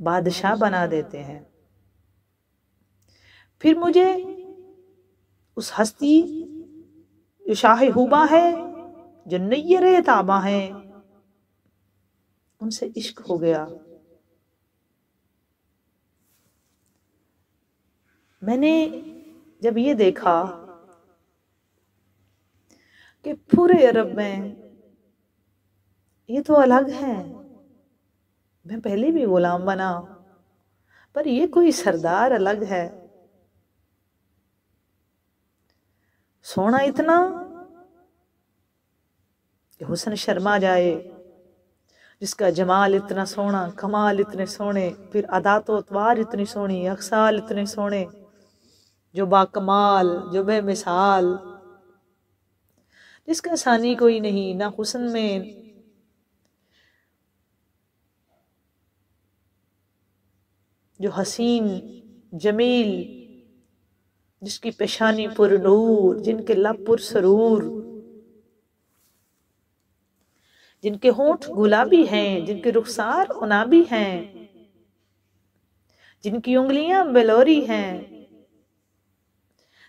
بادشاہ بنا دیتے ہیں۔ پھر مجھے اس ہستی جو شاہ ہوبا ہے، جو نیر تاباں ہیں، ان سے عشق ہو گیا۔ میں نے جب یہ دیکھا کہ پورے عرب میں یہ تو الگ ہے، میں پہلے بھی غلام بنا، پر یہ کوئی سردار الگ ہے، سونا اتنا کہ حسن شرما جائے، جس کا جمال اتنا سونا، کمال اتنے سونے، پھر عادات و اطوار اتنی سونی، اخصال اتنے سونے، جو با کمال، جو بے مثال، جس کا ثانی کوئی نہیں، نہ حسن میں جو حسین جمیل، جس کی پیشانی پر نور، جن کے لب پر سرور، جن کے ہونٹ گلابی ہیں، جن کے رخسار عنابی ہیں، جن کی انگلیاں بلوری ہیں،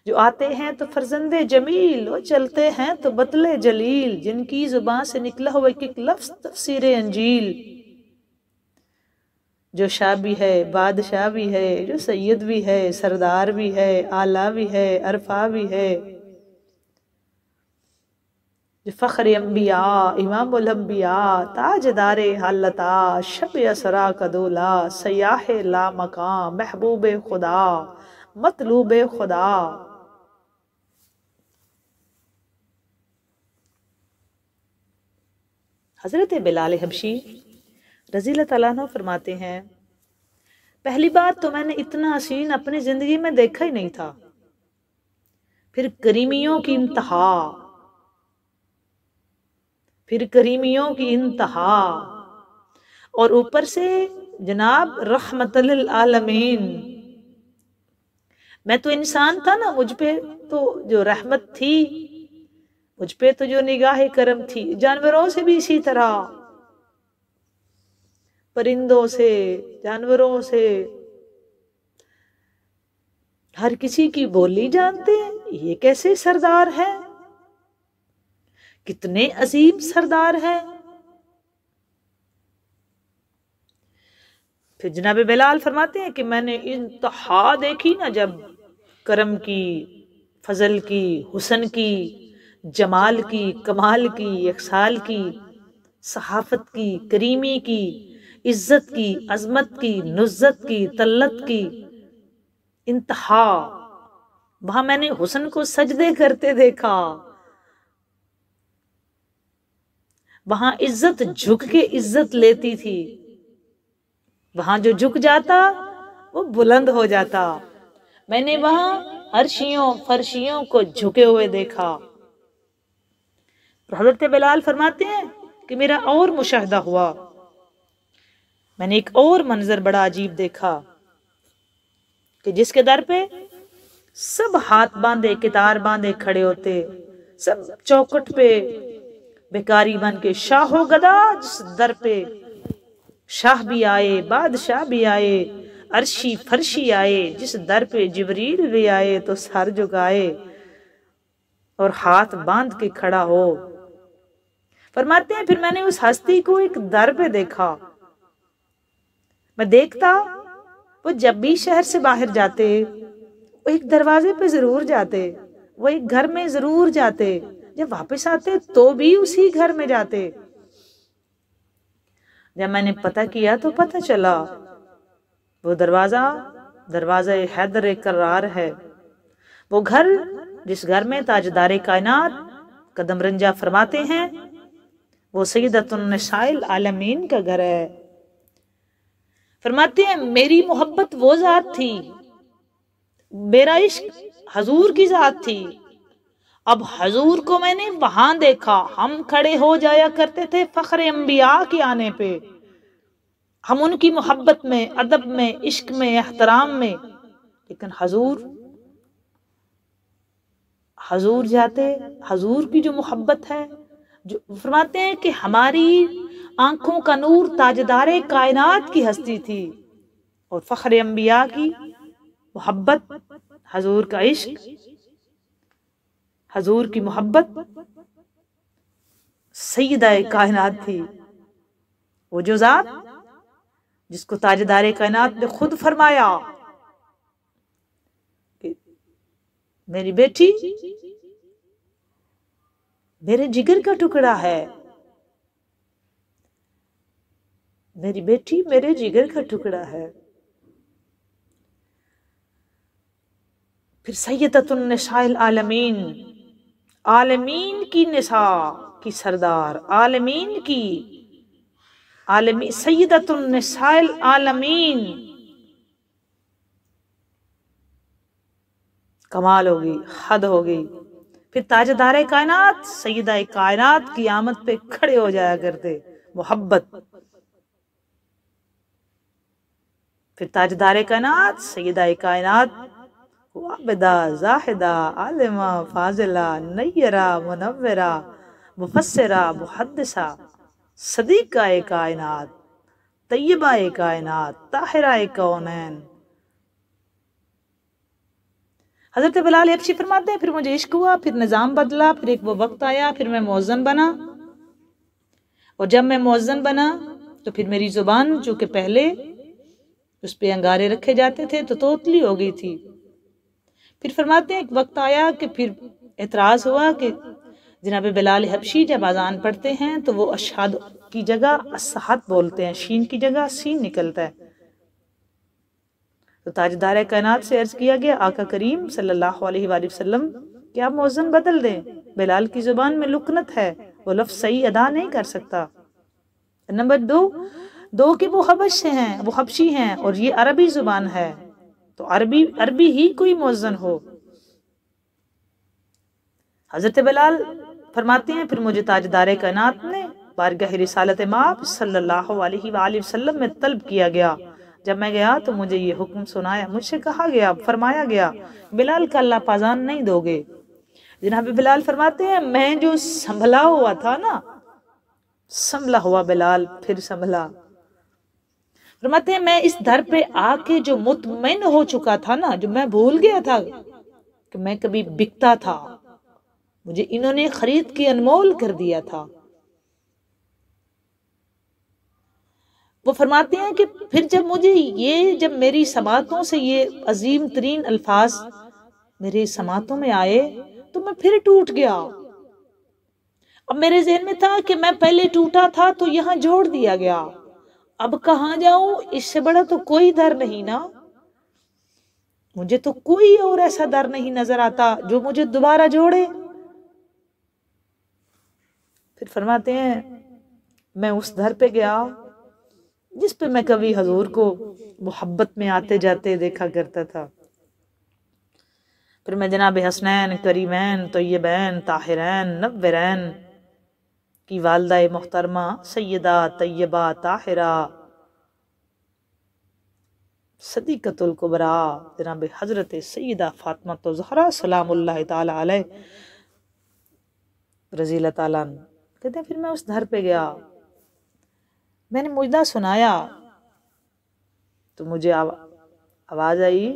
جو آتے ہیں تو فرزند جمیل اور چلتے ہیں تو بطل جلیل، جن کی زبان سے نکلا ہوا ایک ایک لفظ تفسیر انجیل، جو شاہ بھی ہے، بادشاہ بھی ہے، جو سید بھی ہے، سردار بھی ہے، آلہ بھی ہے، عرفا بھی ہے، جو فخر انبیاء، امام الانبیاء، تاجدار حالتا، شب اسرا کا دولا، سیاح لا مقام، محبوب خدا، مطلوب خدا۔ حضرت بلال حبشی رضی اللہ تعالیٰ عنہ فرماتے ہیں، پہلی بات تو میں نے اتنا حسین اپنی زندگی میں دیکھا ہی نہیں تھا، پھر کریمیوں کی انتہا، پھر کریمیوں کی انتہا، اور اوپر سے جناب رحمت للعالمین۔ میں تو انسان تھا نا، مجھ پہ تو جو رحمت تھی، مجھ پہ تو جو نگاہ کرم تھی، جانوروں سے بھی اسی طرح، پرندوں سے، جانوروں سے، ہر کسی کی بولی جانتے ہیں۔ یہ کیسے سردار ہے، کتنے عظیم سردار ہیں۔ پھر جناب بلال فرماتے ہیں کہ میں نے انتہا دیکھی نا، جب کرم کی، فضل کی، حسن کی، جمال کی، کمال کی، اخصال کی، صحافت کی، کریمی کی، عزت کی، عظمت کی، نزت کی، طلت کی انتہا، وہاں میں نے حسن کو سجدے کرتے دیکھا، وہاں عزت جھک کے عزت لیتی تھی، وہاں جو جھک جاتا وہ بلند ہو جاتا۔ میں نے وہاں عرشیوں فرشیوں کو جھکے ہوئے دیکھا۔ حضرت بلال فرماتے ہیں کہ میرا اور مشاہدہ ہوا، میں نے ایک اور منظر بڑا عجیب دیکھا کہ جس کے در پہ سب ہاتھ باندھے کتار باندھے کھڑے ہوتے، سب چوکٹ پہ بیکاری بن کے، شاہ و گدا جس در پہ، شاہ بھی آئے، بادشاہ بھی آئے، عرشی فرشی آئے، جس در پہ جبریل بھی آئے تو سر جھکائے اور ہاتھ باندھ کے کھڑا ہو۔ فرماتے ہیں پھر میں نے اس ہستی کو ایک در پہ دیکھا، میں دیکھتا وہ جب بھی شہر سے باہر جاتے وہ ایک دروازے پہ ضرور جاتے، وہ ایک گھر میں ضرور جاتے، جب واپس آتے تو بھی اسی گھر میں جاتے۔ جب میں نے پتہ کیا تو پتہ چلا وہ دروازہ حیدر کرار ہے، وہ گھر جس گھر میں تاجدار کائنات قدم رنجہ فرماتے ہیں، وہ سیدۃ النساء العالمین کا گھر ہے۔ فرماتے ہیں میری محبت وہ ذات تھی، میرا عشق حضور کی ذات تھی، اب حضور کو میں نے وہاں دیکھا۔ ہم کھڑے ہو جایا کرتے تھے فخر انبیاء کے آنے پہ، ہم ان کی محبت میں، ادب میں، عشق میں، احترام میں، لیکن حضور جاتے، حضور کی جو محبت ہے، جو فرماتے ہیں کہ ہماری آنکھوں کا نور تاجدار کائنات کی ہستی تھی، اور فخر انبیاء کی محبت، حضور کا عشق، حضور کی محبت سیدہ کائنات تھی، وہ جو ذات جس کو تاجدار کائنات نے خود فرمایا کہ میری بیٹی میرے جگر کا ٹکڑا ہے، میری بیٹی میرے جگر کا ٹکڑا ہے۔ پھر سیدۃ النساء العالمین، عالمین کی نساء کی سردار، عالمین کی سیدۃ النساء العالمین، کمال ہوگی، حد ہوگی۔ پھر تاجدار کائنات، سیدہ کائنات کی آمد پہ کھڑے ہو جایا کرتے، محبت۔ پھر تاجدار کائنات، سیدہ کائنات، عابدہ، زاہدہ، عالمہ، فاضلہ، نیرہ، منورہ، مفسرہ، محدثہ، صدیقہ کائنات، طیبہ کائنات، طاہرہ کونین۔ حضرت بلال حبشی فرماتے ہیں پھر مجھے عشق ہوا، پھر نظام بدلا، پھر ایک وہ وقت آیا، پھر میں مؤذن بنا، اور جب میں مؤذن بنا تو پھر میری زبان جو کہ پہلے اس پہ انگارے رکھے جاتے تھے تو توتلی ہو گئی تھی۔ پھر فرماتے ہیں ایک وقت آیا کہ پھر اعتراض ہوا کہ جناب بلال حبشی جب اذان پڑھتے ہیں تو وہ اشہد کی جگہ الصحت بولتے ہیں، شین کی جگہ سین نکلتا ہے۔ تو تاجدار کائنات سے عرض کیا گیا آقا کریم صلی اللہ علیہ وآلہ وسلم کہ آپ مؤذن بدل دیں، بلال کی زبان میں لکنت ہے، وہ لفظ صحیح ادا نہیں کر سکتا۔ نمبر دو کہ وہ حبشی ہیں اور یہ عربی زبان ہے، تو عربی ہی کوئی مؤذن ہو۔ حضرت بلال فرماتے ہیں پھر مجھے تاجدار کائنات نے بارگاہ رسالت مآب صلی اللہ علیہ وآلہ وسلم میں طلب کیا گیا۔ جب میں گیا تو مجھے یہ حکم سنایا، مجھ سے کہا گیا، فرمایا گیا بلال کا اللہ پازان نہیں دو گے۔ جناب بلال فرماتے ہیں میں جو سنبھلا ہوا تھا نا، سنبھلا ہوا بلال پھر سنبھلا۔ فرماتے ہیں میں اس در پہ آ کے جو مطمئن ہو چکا تھا نا، جو میں بھول گیا تھا کہ میں کبھی بکتا تھا، مجھے انہوں نے خرید کے انمول کر دیا تھا۔ وہ فرماتے ہیں کہ پھر جب میری سماعتوں سے یہ عظیم ترین الفاظ میرے سماعتوں میں آئے تو میں پھر ٹوٹ گیا۔ اب میرے ذہن میں تھا کہ میں پہلے ٹوٹا تھا تو یہاں جوڑ دیا گیا، اب کہاں جاؤں، اس سے بڑا تو کوئی در نہیں نا، مجھے تو کوئی اور ایسا در نہیں نظر آتا جو مجھے دوبارہ جوڑے۔ پھر فرماتے ہیں میں اس در پہ گیا جس پہ میں کبھی حضور کو محبت میں آتے جاتے دیکھا کرتا تھا۔ پھر میں جناب حسنین، کریمین، طیبین، طاہرین، نورین کی والدہ محترمہ سیدہ طیبہ طاہرہ صدیقۃ الکبریٰ جناب حضرت سیدہ فاطمہ زہرا سلام اللہ تعالی علیہ رضی اللہ تعالیٰ عنہ کہتے ہیں پھر میں اس در پہ گیا، میں نے مجدہ سنایا تو مجھے آواز آئی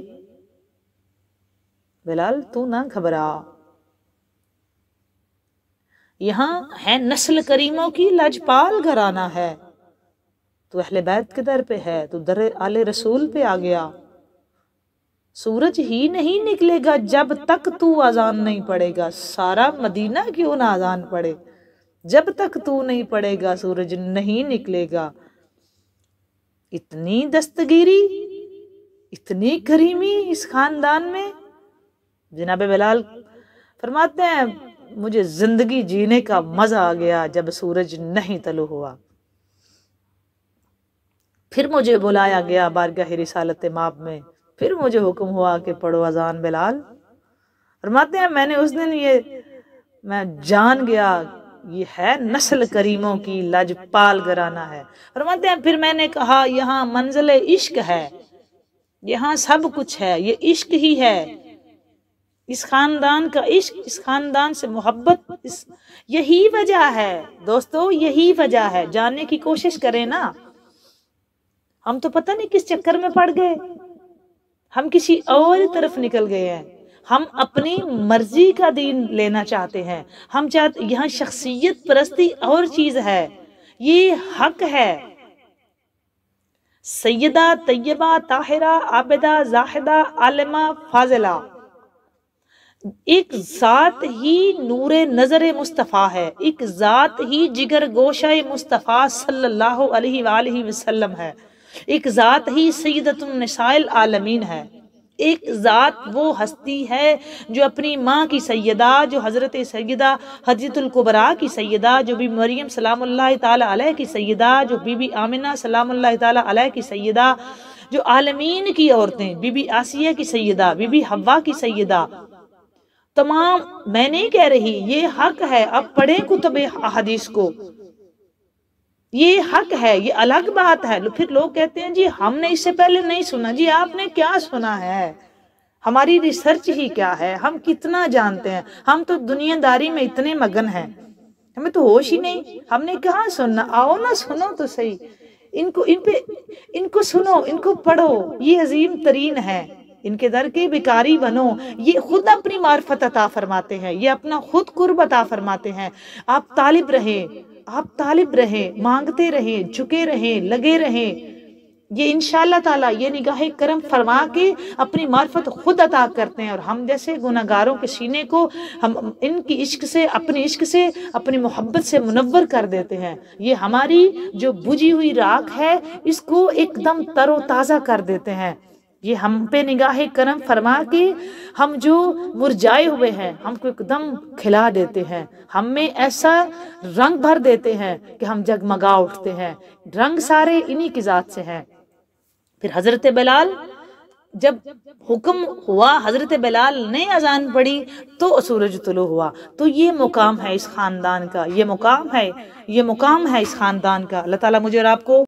بلال تو نہ گھبرا، یہاں ہے نسل کریموں کی لاجپال گھرانہ ہے، تو اہل بیت کے در پہ ہے، تو در آل رسول پہ آ گیا۔ سورج ہی نہیں نکلے گا جب تک تو اذان نہیں پڑے گا، سارا مدینہ کیوں نہ اذان پڑے، جب تک تو نہیں پڑے گا سورج نہیں نکلے گا۔ اتنی دستگیری، اتنی کریمی اس خاندان میں۔ جناب بلال فرماتے ہیں مجھے زندگی جینے کا مزہ آ گیا جب سورج نہیں طلوع ہوا۔ پھر مجھے بلایا گیا بارگاہ رسالت مآب میں، پھر مجھے حکم ہوا کہ پڑھو اذان بلال۔ فرماتے ہیں میں نے اس دن میں جان گیا یہ ہے نسل کریموں کی لاجپال گھرانہ ہے۔ فرماتے ہیں پھر میں نے کہا یہاں منزل عشق ہے، یہاں سب کچھ ہے، یہ عشق ہی ہے، اس خاندان کا عشق، اس خاندان سے محبت، یہی وجہ ہے دوستو، یہی وجہ ہے، جاننے کی کوشش کریں نا۔ ہم تو پتہ نہیں کس چکر میں پڑ گئے، ہم کسی اور طرف نکل گئے ہیں، ہم اپنی مرضی کا دین لینا چاہتے ہیں، ہم چاہتے یہاں شخصیت پرستی اور چیز ہے، یہ حق ہے۔ سیدہ طیبہ طاہرہ عابدہ زاہدہ عالمہ فاضلہ، ایک ذات ہی نور نظر مصطفیٰ ہے، ایک ذات ہی جگر گوشہ مصطفیٰ صلی اللہ علیہ وآلہ وسلم ہے، ایک ذات ہی سیدۃ النساء العالمین ہے، ایک ذات وہ ہستی ہے جو اپنی ماں کی سیدہ، جو حضرت سیدہ حجۃ الکبریٰ کی سیدہ، جو بی مریم سلام اللہ تعالی علیہ کی سیدہ، جو بی بی آمنہ سلام اللہ تعالی علیہ کی سیدہ، جو عالمین کی عورتیں، بی بی آسیہ کی سیدہ، بی بی حوا کی سیدہ، تمام، میں نہیں کہہ رہی، یہ حق ہے، اب پڑھیں کتب احادیث کو، یہ حق ہے، یہ الگ بات ہے۔ پھر لوگ کہتے ہیں جی ہم نے اس سے پہلے نہیں سنا، جی آپ نے کیا سنا ہے؟ ہماری ریسرچ ہی کیا ہے؟ ہم کتنا جانتے ہیں؟ ہم تو دنیا داری میں اتنے مگن ہیں، ہمیں تو ہوش ہی نہیں، ہم نے کہاں سننا؟ آؤ نا سنو تو صحیح، ان کو سنو، ان کو پڑھو، یہ عظیم ترین ہے، ان کے در کے بکاری بنو، یہ خود اپنی معرفت عطا فرماتے ہیں، یہ اپنا خود قرب عطا فرماتے ہیں۔ آپ طالب رہیں، مانگتے رہیں، جھکے رہیں، لگے رہیں، یہ انشاءاللہ تعالیٰ یہ نگاہ کرم فرما کے اپنی معرفت خود عطا کرتے ہیں، اور ہم جیسے گناہگاروں کے سینے کو ہم ان کی عشق سے، اپنی محبت سے منور کر دیتے ہیں۔ یہ ہماری جو بجھی ہوئی راکھ ہے اس کو ایک دم تر و تازہ کر دیتے ہیں، یہ ہم پہ نگاہ کرم فرما کے ہم جو مرجائے ہوئے ہیں ہم کو ایک دم کھلا دیتے ہیں، ہم میں ایسا رنگ بھر دیتے ہیں کہ ہم جگمگا اٹھتے ہیں، رنگ سارے انہی کی ذات سے ہیں۔ پھر حضرت بلال، جب حکم ہوا حضرت بلال نے اذان پڑھی تو سورج طلوع ہوا، تو یہ مقام ہے اس خاندان کا، یہ مقام ہے اس خاندان کا۔ اللہ تعالیٰ مجھے اور آپ کو